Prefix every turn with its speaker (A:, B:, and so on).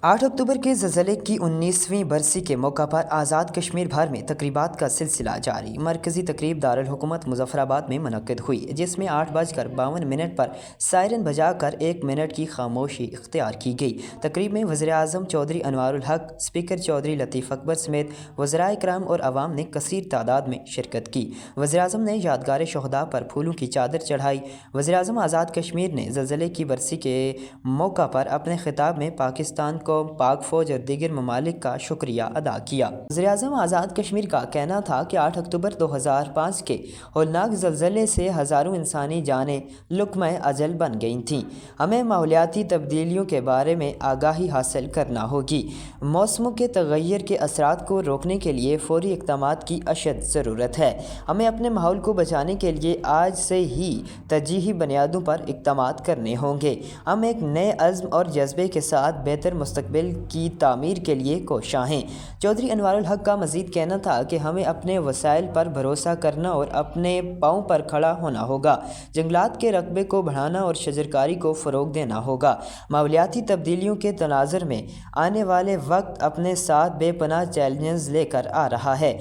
A: 8 अक्टूबर के ज़लज़ले की 19वीं बरसी के मौका पर आज़ाद कश्मीर भर में तकरीबात का सिलसिला जारी। मरकज़ी तकरीब दारुल हुकूमत मुज़फ़्फ़राबाद में मुनक़्क़िद हुई, जिसमें 8:52 पर सायरन बजाकर 1 मिनट की खामोशी इख्तियार की गई। तकरीब में वज़ीर-ए-आज़म चौधरी अनवारुल हक़, स्पीकर चौधरी लतीफ़ अकबर समेत वज़राए किराम और अवाम ने कसीर तादाद में शिरकत की। वज़ीर-ए-आज़म ने यादगार शहदा पर फूलों की चादर चढ़ाई। वज़ीर-ए-आज़म आज़ाद कश्मीर ने ज़लज़ले की बरसी के मौका पर अपने खिताब में पाकिस्तान को, पाक फ़ौज और दीगर ममालिक का शुक्रिया अदा किया। वज़ीर-ए-आज़म आज़ाद कश्मीर का कहना था कि 8 अक्टूबर 2005 के होलनाक ज़लज़ले से हज़ारों इंसानी जानें लुक़्मा अजल बन गई थीं। हमें माहौलियाती तब्दीलियों के बारे में आगाही हासिल करना होगी। मौसमों के तग़य्युर के असरात को रोकने के लिए फ़ौरी इक़दामात की अशद ज़रूरत है। हमें अपने माहौल को बचाने के लिए आज से ही तरजीही बुनियादों पर इक़दामात करने होंगे। हम एक नए अज़्म और जज़्बे के साथ बेहतर मुस्तक़बिल की तामीर के लिए कोशां हैं। चौधरी अनवारुल हक़ का मज़ीद कहना था कि हमें अपने वसाइल पर भरोसा करना और अपने पाँव पर खड़ा होना होगा। जंगलात के रकबे को बढ़ाना और शजरकारी को फ़रोग़ देना होगा। माहौलियाती तब्दीलियों के तनाज़ुर में आने वाले वक्त अपने साथ बेपनाह चैलेंजेस लेकर आ रहा है।